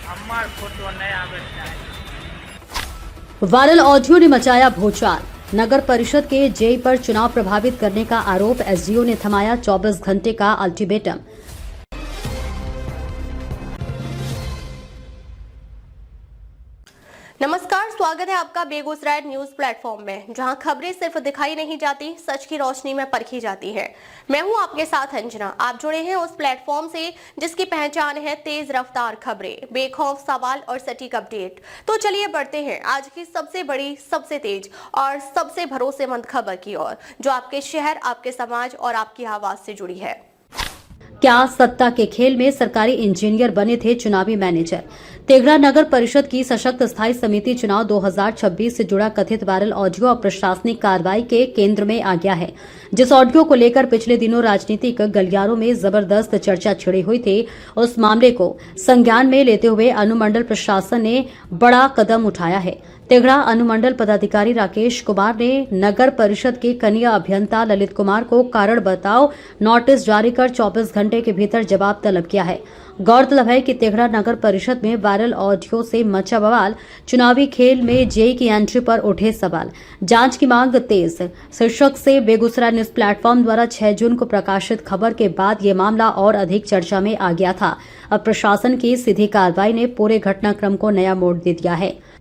हमार फोटो नहीं आवे चाहिए। वायरल ऑडियो ने मचाया भूचाल। नगर परिषद के जेई पर चुनाव प्रभावित करने का आरोप, एसडीओ ने थमाया 24 घंटे का अल्टीमेटम। नमस्कार, स्वागत है आपका बेगूसराय न्यूज प्लेटफॉर्म में, जहां खबरें सिर्फ दिखाई नहीं जाती, सच की रोशनी में परखी जाती है। मैं हूं आपके साथ अंजना। आप जुड़े हैं उस प्लेटफॉर्म से जिसकी पहचान है तेज रफ्तार खबरें, बेखौफ सवाल और सटीक अपडेट। तो चलिए बढ़ते हैं आज की सबसे बड़ी, सबसे तेज और सबसे भरोसेमंद खबर की ओर, जो आपके शहर, आपके समाज और आपकी आवाज से जुड़ी है। क्या सत्ता के खेल में सरकारी इंजीनियर बने थे चुनावी मैनेजर? तेघड़ा नगर परिषद की सशक्त स्थायी समिति चुनाव 2026 से जुड़ा कथित वायरल ऑडियो और प्रशासनिक कार्रवाई के केंद्र में आ गया है। जिस ऑडियो को लेकर पिछले दिनों राजनीतिक गलियारों में जबरदस्त चर्चा छिड़ी हुई थी, उस मामले को संज्ञान में लेते हुए अनुमंडल प्रशासन ने बड़ा कदम उठाया है। तेघड़ा अनुमंडल पदाधिकारी राकेश कुमार ने नगर परिषद के कनीय अभियंता ललित कुमार को कारण बताओ नोटिस जारी कर 24 घंटे के भीतर जवाब तलब किया है। गौरतलब है कि तेघड़ा नगर परिषद में वायरल ऑडियो से मचा बवाल, चुनावी खेल में जेई की एंट्री पर उठे सवाल, जांच की मांग तेज शीर्षक से बेगूसराय न्यूज प्लेटफॉर्म द्वारा 6 जून को प्रकाशित खबर के बाद ये मामला और अधिक चर्चा में आ गया था। अब प्रशासन की सीधी कार्रवाई ने पूरे घटनाक्रम को नया मोड़ दे दिया है।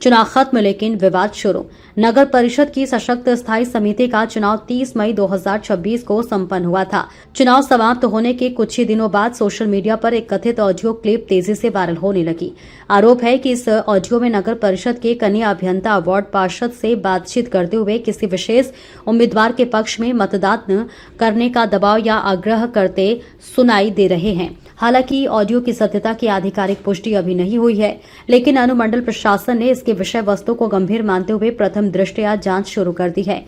चुनाव खत्म लेकिन विवाद शुरू। नगर परिषद की सशक्त स्थायी समिति का चुनाव 30 मई 2026 को संपन्न हुआ था। चुनाव समाप्त होने के कुछ ही दिनों बाद सोशल मीडिया पर एक कथित ऑडियो क्लिप तेजी से वायरल होने लगी। आरोप है कि इस ऑडियो में नगर परिषद के कनीय अभियंता वार्ड पार्षद से बातचीत करते हुए किसी विशेष उम्मीदवार के पक्ष में मतदान करने का दबाव या आग्रह करते सुनाई दे रहे हैं। हालांकि ऑडियो की सत्यता की आधिकारिक पुष्टि अभी नहीं हुई है, लेकिन अनुमंडल प्रशासन ने इसके विषय वस्तु को गंभीर मानते हुए प्रथम दृष्टया जांच शुरू कर दी है।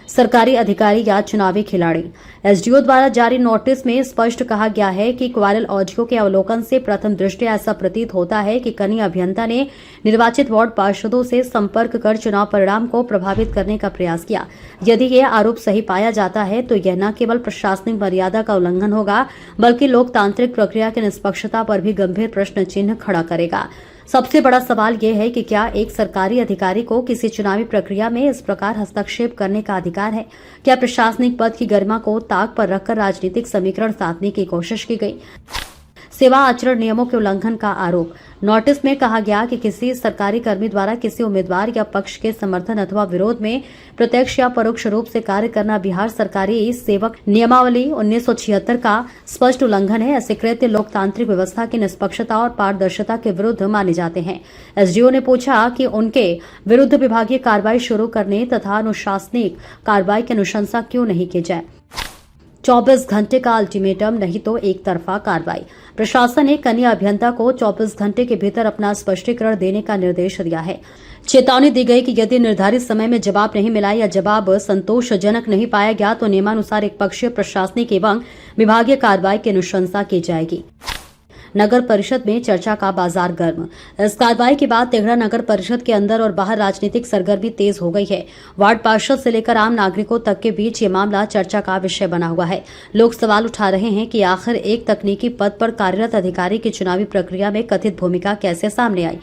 सरकारी अधिकारी या चुनावी खिलाड़ी? एसडीओ द्वारा जारी नोटिस में स्पष्ट कहा गया है कि वायरल ऑडियो के अवलोकन से प्रथम दृष्टया ऐसा प्रतीत होता है कि कनीय अभियंता ने निर्वाचित वार्ड पार्षदों से संपर्क कर चुनाव परिणाम को प्रभावित करने का प्रयास किया। यदि यह आरोप सही पाया जाता है तो यह न केवल प्रशासनिक मर्यादा का उल्लंघन होगा, बल्कि लोकतांत्रिक प्रक्रिया की निष्पक्षता पर भी गंभीर प्रश्न चिन्ह खड़ा करेगा। सबसे बड़ा सवाल यह है कि क्या एक सरकारी अधिकारी को किसी चुनावी प्रक्रिया में इस प्रकार हस्तक्षेप करने का अधिकार है? क्या प्रशासनिक पद की गरिमा को ताक पर रखकर राजनीतिक समीकरण साधने की कोशिश की गई? सेवा आचरण नियमों के उल्लंघन का आरोप। नोटिस में कहा गया कि किसी सरकारी कर्मी द्वारा किसी उम्मीदवार या पक्ष के समर्थन अथवा विरोध में प्रत्यक्ष या परोक्ष रूप से कार्य करना बिहार सरकारी सेवक नियमावली 1976 का स्पष्ट उल्लंघन है। ऐसे कृत्य लोकतांत्रिक व्यवस्था की निष्पक्षता और पारदर्शिता के विरुद्ध माने जाते हैं। एसडीओ ने पूछा कि उनके विरुद्ध विभागीय कार्रवाई शुरू करने तथा अनुशासनिक कार्रवाई की अनुशंसा क्यों नहीं की जाए। 24 घंटे का अल्टीमेटम, नहीं तो एक तरफा कार्रवाई। प्रशासन ने कनीय अभियंता को 24 घंटे के भीतर अपना स्पष्टीकरण देने का निर्देश दिया है। चेतावनी दी गई कि यदि निर्धारित समय में जवाब नहीं मिला या जवाब संतोषजनक नहीं पाया गया तो नियमानुसार एक पक्षीय प्रशासनिक एवं विभागीय कार्रवाई की अनुशंसा की जाएगी। नगर परिषद में चर्चा का बाजार गर्म। इस कार्रवाई के बाद तेघड़ा नगर परिषद के अंदर और बाहर राजनीतिक सरगर्मी तेज हो गई है। वार्ड पार्षद से लेकर आम नागरिकों तक के बीच ये मामला चर्चा का विषय बना हुआ है। लोग सवाल उठा रहे हैं कि आखिर एक तकनीकी पद पर कार्यरत अधिकारी की चुनावी प्रक्रिया में कथित भूमिका कैसे सामने आई।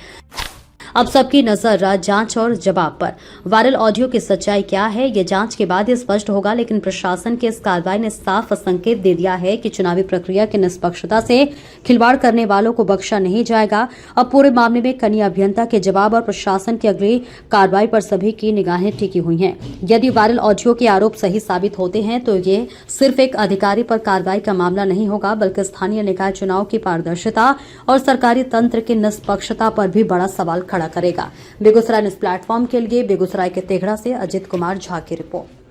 अब सबकी नजर जांच और जवाब पर। वायरल ऑडियो की सच्चाई क्या है, ये जांच के बाद ही स्पष्ट होगा, लेकिन प्रशासन की इस कार्रवाई ने साफ संकेत दे दिया है कि चुनावी प्रक्रिया की निष्पक्षता से खिलवाड़ करने वालों को बख्शा नहीं जाएगा। अब पूरे मामले में कनीय अभियंता के जवाब और प्रशासन की अगली कार्रवाई पर सभी की निगाहें टिकी हुई हैं। यदि वायरल ऑडियो के आरोप सही साबित होते हैं तो ये सिर्फ एक अधिकारी पर कार्रवाई का मामला नहीं होगा, बल्कि स्थानीय निकाय चुनाव की पारदर्शिता और सरकारी तंत्र की निष्पक्षता पर भी बड़ा सवाल खड़ा करेगा। बेगूसराय न्यूज प्लेटफॉर्म के लिए बेगूसराय के तेघड़ा से अजित कुमार झा की रिपोर्ट।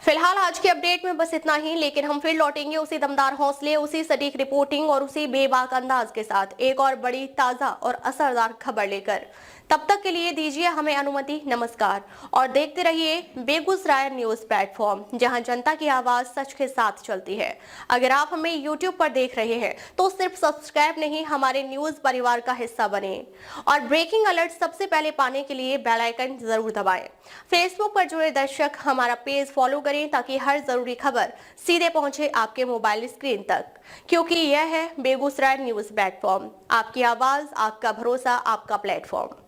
फिलहाल आज के अपडेट में बस इतना ही, लेकिन हम फिर लौटेंगे उसी दमदार हौसले, उसी सटीक रिपोर्टिंग और उसी बेबाक अंदाज के साथ एक और बड़ी, ताजा और असरदार खबर लेकर। तब तक के लिए दीजिए हमें अनुमति। नमस्कार और देखते रहिए बेगूसराय न्यूज प्लेटफॉर्म, जहां जनता की आवाज सच के साथ चलती है। अगर आप हमें यूट्यूब पर देख रहे हैं तो सिर्फ सब्सक्राइब नहीं, हमारे न्यूज परिवार का हिस्सा बने और ब्रेकिंग अलर्ट सबसे पहले पाने के लिए बेल आइकन जरूर दबाएं। फेसबुक पर जुड़े दर्शक हमारा पेज फॉलो करें ताकि हर जरूरी खबर सीधे पहुंचे आपके मोबाइल स्क्रीन तक, क्योंकि यह है बेगूसराय न्यूज प्लेटफॉर्म, आपकी आवाज, आपका भरोसा, आपका प्लेटफॉर्म।